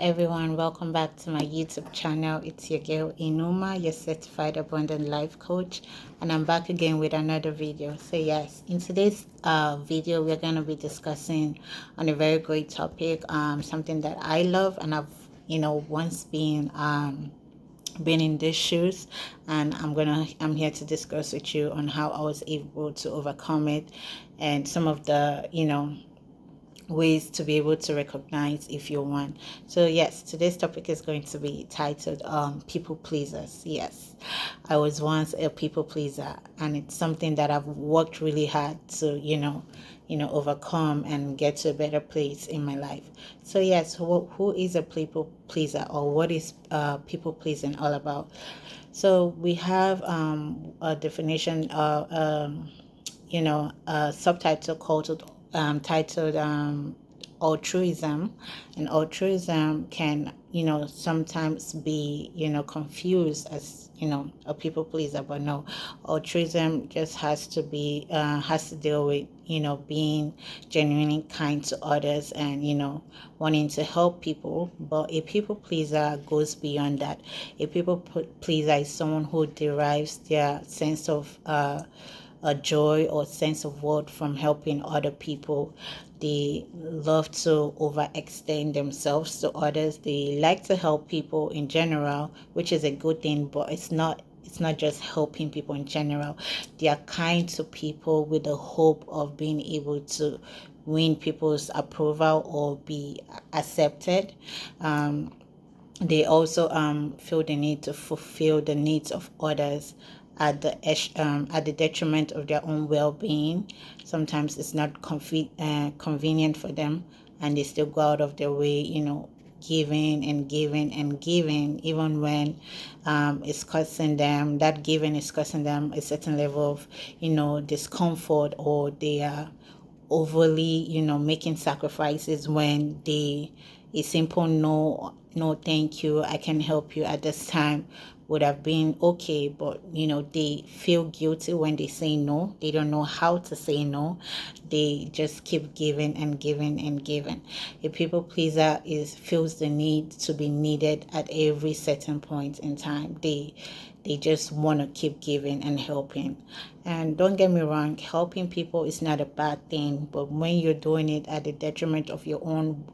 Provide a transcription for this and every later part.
everyone, welcome back to my YouTube channel. It's your girl Inuma, your certified abundant life coach, and I'm back again with another video. So yes, in today's video we're going to be discussing on a very great topic, something that I love and I've once been in these shoes, and I'm here to discuss with you on how I was able to overcome it and some of the ways to be able to recognize if you're one. So yes, today's topic is going to be titled people pleasers. Yes, I was once a people pleaser, and it's something that I've worked really hard to overcome and get to a better place in my life. So yes, who is a people pleaser, or what is people pleasing all about? So we have a definition, a subtitle called titled altruism. And altruism can sometimes be confused as a people pleaser, but no, altruism just has to deal with being genuinely kind to others and wanting to help people. But a people pleaser goes beyond that. A people pleaser is someone who derives their sense of a joy or sense of worth from helping other people. They love to overextend themselves to others. They like to help people in general, which is a good thing, but it's not just helping people in general. They are kind to people with the hope of being able to win people's approval or be accepted. They also feel the need to fulfill the needs of others at the detriment of their own well-being. Sometimes it's not convenient for them, and they still go out of their way, giving and giving and giving, even when it's costing them. That giving is costing them a certain level of discomfort, or they are overly making sacrifices when a simple no thank you, I can help you at this time would have been okay. But they feel guilty when they say no. They don't know how to say no. They just keep giving and giving and giving. A people pleaser feels the need to be needed at every certain point in time. They just want to keep giving and helping. And don't get me wrong, helping people is not a bad thing, but when you're doing it at the detriment of your own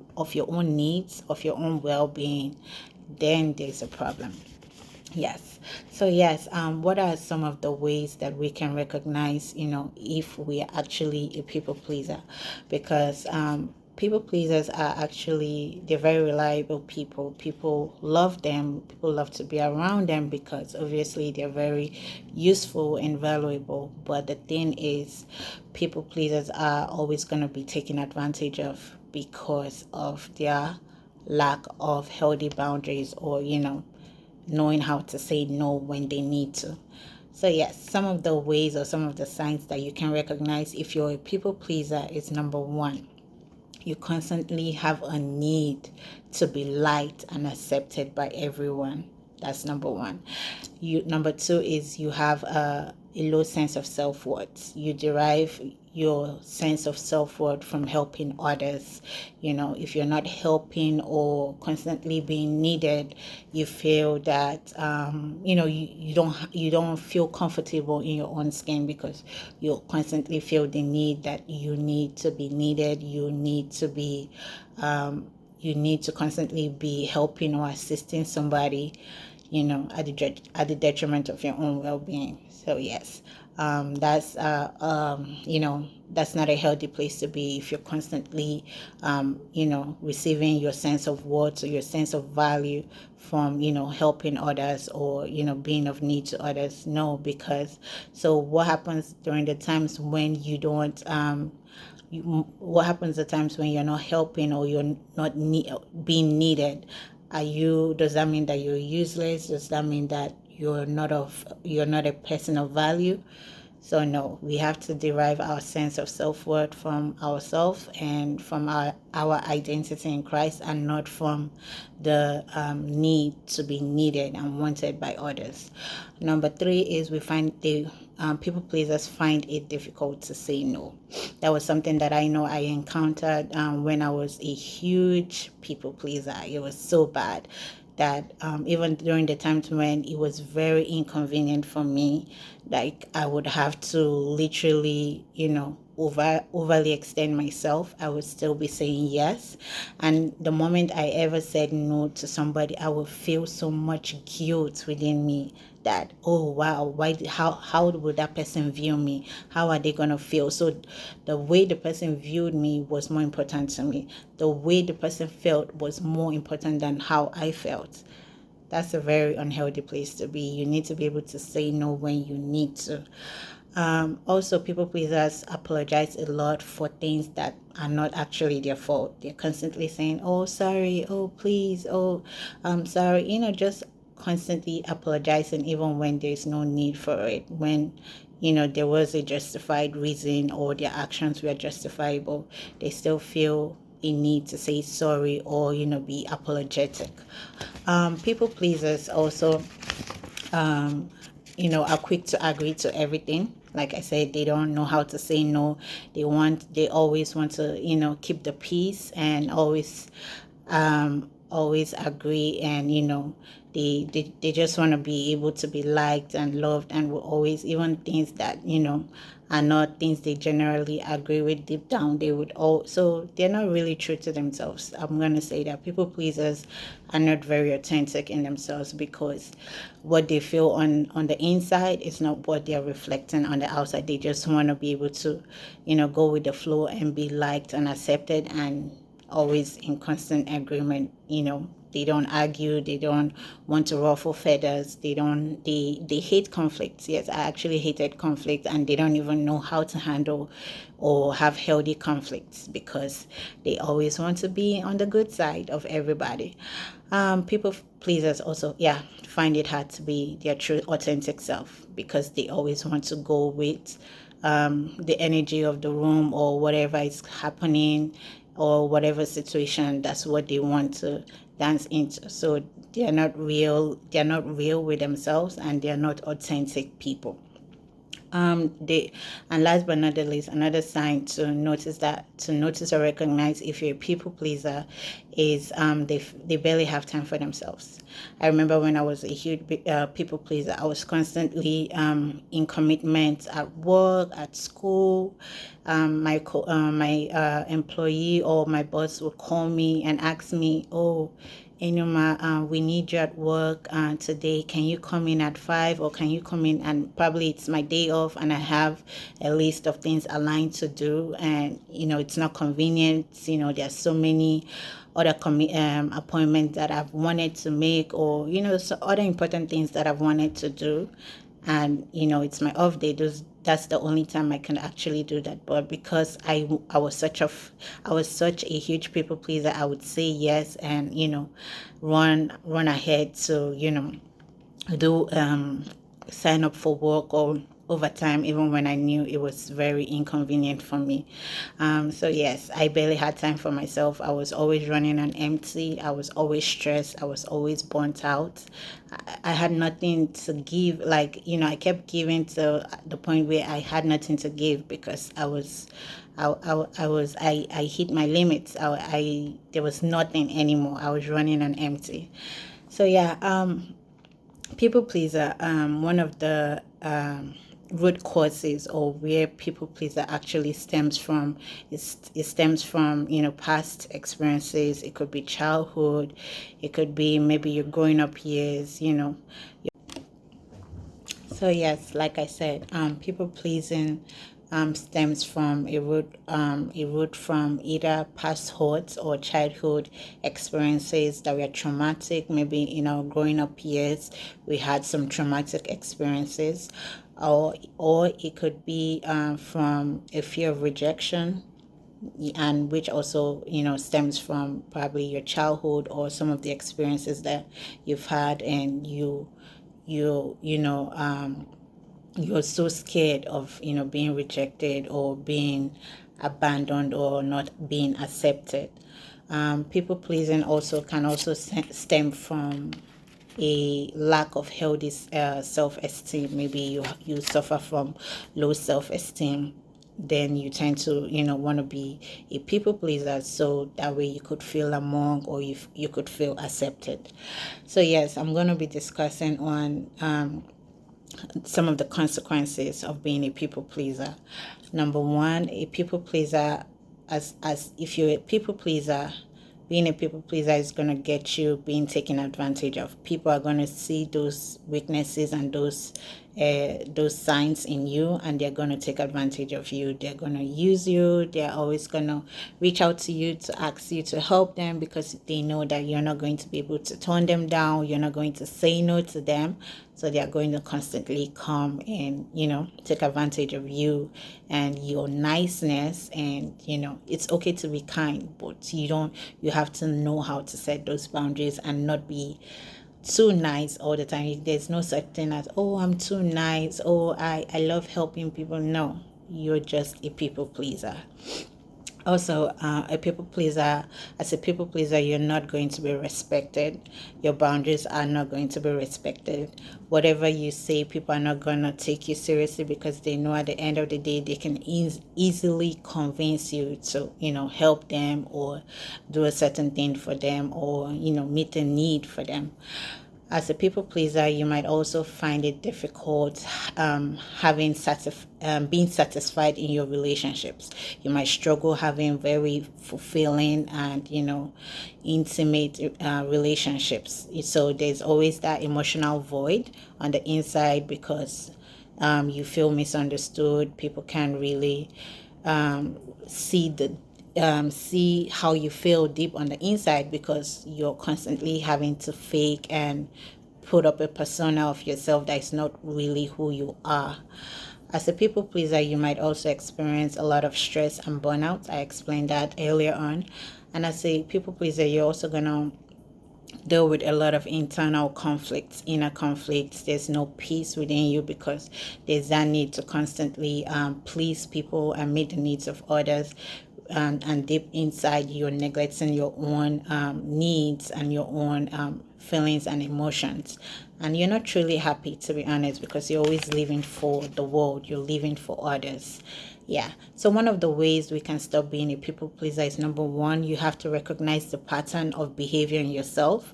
needs, of your own well-being, then there's a problem. Yes. So yes, what are some of the ways that we can recognize, if we are actually a people pleaser? Because people pleasers are actually, they're very reliable people. People love them. People love to be around them because obviously they're very useful and valuable. But the thing is, people pleasers are always going to be taken advantage of because of their lack of healthy boundaries, or knowing how to say no when they need to. So yes, some of the ways or some of the signs that you can recognize if you're a people pleaser is: number one, you constantly have a need to be liked and accepted by everyone. That's number one. Number two is you have a low sense of self-worth. You derive your sense of self-worth from helping others. If you're not helping or constantly being needed, you feel that you don't feel comfortable in your own skin, because you constantly feel the need that you need to be needed. You need to constantly be helping or assisting somebody, at the detriment of your own well-being. So yes, that's that's not a healthy place to be if you're constantly receiving your sense of worth or your sense of value from helping others, or being of need to others. No, because so what happens during the times when you don't what happens the times when you're not helping, or you're not being needed? Does that mean that you're useless? Does that mean that you're not a person of value? So no, we have to derive our sense of self-worth from ourselves and from our identity in Christ, and not from the need to be needed and wanted by others. Number three is we find the people pleasers find it difficult to say no. That was something that I know I encountered when I was a huge people pleaser. It was so bad that even during the times when it was very inconvenient for me, like I would have to literally, overly extend myself, I would still be saying yes. And the moment I ever said no to somebody, I would feel so much guilt within me that, oh wow, why, how would that person view me? How are they gonna feel? So the way the person viewed me was more important to me. The way the person felt was more important than how I felt. That's a very unhealthy place to be. You need to be able to say no when you need to. Also, people pleasers apologize a lot for things that are not actually their fault. They're constantly saying, oh, sorry, oh, please, oh, I'm sorry, just constantly apologizing even when there's no need for it. When there was a justified reason or their actions were justifiable, they still feel a need to say sorry or be apologetic. People pleasers also are quick to agree to everything. Like I said, they don't know how to say no. They always want to keep the peace, and always agree, and they just want to be able to be liked and loved, and will always, even things that are not things they generally agree with deep down, they would all, so they're not really true to themselves. I'm going to say that people pleasers are not very authentic in themselves, because what they feel on the inside is not what they're reflecting on the outside. They just want to be able to go with the flow and be liked and accepted, and always in constant agreement. They don't argue, they don't want to ruffle feathers, they hate conflicts. Yes, I actually hated conflict, and they don't even know how to handle or have healthy conflicts, because they always want to be on the good side of everybody. People pleasers also, yeah, find it hard to be their true authentic self, because they always want to go with the energy of the room, or whatever is happening, or whatever situation. That's what they want to dance into. So they're not real with themselves, and they're not authentic people. They And last but not the least, another sign to notice or recognize if you're a people pleaser is they barely have time for themselves. I remember when I was a huge people pleaser, I was constantly in commitments at work, at school. My employee or my boss would call me and ask me, oh, Enuma, we need you at work today. Can you come in at 5, or can you come in? And probably it's my day off, and I have a list of things aligned to do, and it's not convenient. There's so many other appointments that I've wanted to make, or so other important things that I've wanted to do, and it's my off day. That's the only time I can actually do that. But because I was such a huge people pleaser, I would say yes, and run ahead to do sign up for work or overtime, even when I knew it was very inconvenient for me. So yes, I barely had time for myself. I was always running on empty. I was always stressed. I was always burnt out. I had nothing to give. Like I kept giving to the point where I had nothing to give, because I hit my limits. There was nothing anymore. I was running on empty. So yeah, people pleaser, one of the root causes, or where people pleaser actually stems from, it stems from past experiences. It could be childhood, it could be maybe your growing up years. So yes, like I said, people pleasing stems from a root from either past hurts or childhood experiences that were traumatic. Maybe in our growing up years, we had some traumatic experiences, or it could be from a fear of rejection, and which also stems from probably your childhood, or some of the experiences that you've had, and you you're so scared of, being rejected or being abandoned or not being accepted. People pleasing also can also stem from a lack of healthy self-esteem. Maybe you suffer from low self-esteem, then you tend to want to be a people pleaser, so that way you could feel among, or you could feel accepted. So yes, I'm going to be discussing on some of the consequences of being a people pleaser. Number one, a people pleaser, as if you're a people pleaser, being a people pleaser is going to get you being taken advantage of. People are going to see those weaknesses and those signs in you, and they're going to take advantage of you. They're going to use you. They're always going to reach out to you to ask you to help them, because they know that you're not going to be able to turn them down. You're not going to say no to them. So they are going to constantly come and, take advantage of you and your niceness. And, it's okay to be kind, but you have to know how to set those boundaries and not be too nice all the time. There's no such thing as, oh, I'm too nice. Oh, I love helping people. No, you're just a people pleaser. Also, a people pleaser, as a people pleaser, you're not going to be respected. Your boundaries are not going to be respected. Whatever you say, people are not going to take you seriously, because they know at the end of the day they can easily convince you to help them, or do a certain thing for them, or meet a need for them. As a people pleaser, you might also find it difficult being satisfied in your relationships. You might struggle having very fulfilling and intimate relationships. So there's always that emotional void on the inside, because you feel misunderstood. People can't really see how you feel deep on the inside, because you're constantly having to fake and put up a persona of yourself that is not really who you are. As a people pleaser, you might also experience a lot of stress and burnout. I explained that earlier on. And as a people pleaser, you're also going to deal with a lot of internal conflicts, inner conflicts. There's no peace within you, because there's that need to constantly please people and meet the needs of others. And deep inside, you're neglecting your own needs and your own feelings and emotions. And you're not truly happy, to be honest, because you're always living for the world. You're living for others. Yeah. So one of the ways we can stop being a people pleaser is, number one, you have to recognize the pattern of behavior in yourself,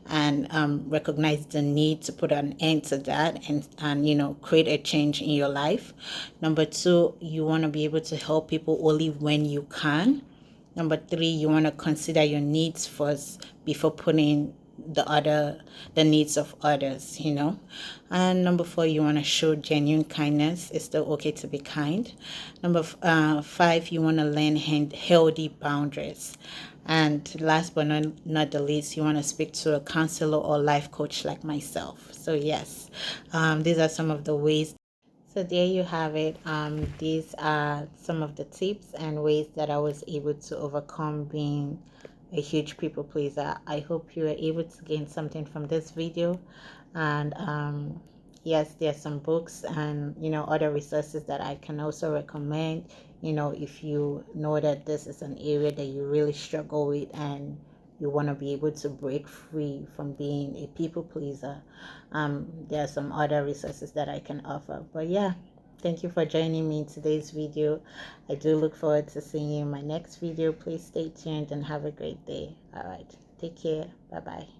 and recognize the need to put an end to that, and create a change in your life. Number two, you want to be able to help people only when you can. Number three, you want to consider your needs first before putting the needs of others. And number four, you want to show genuine kindness. It's still okay to be kind. Number five, you want to learn healthy boundaries. And last but not the least, you want to speak to a counselor or life coach like myself. So yes, these are some of the ways. So there you have it. These are some of the tips and ways that I was able to overcome being a huge people pleaser. I hope you were able to gain something from this video. And yes, there are some books and other resources that I can also recommend. If you know that this is an area that you really struggle with, and you want to be able to break free from being a people pleaser, there are some other resources that I can offer. But yeah, thank you for joining me in today's video. I do look forward to seeing you in my next video. Please stay tuned and have a great day. All right, take care. Bye bye.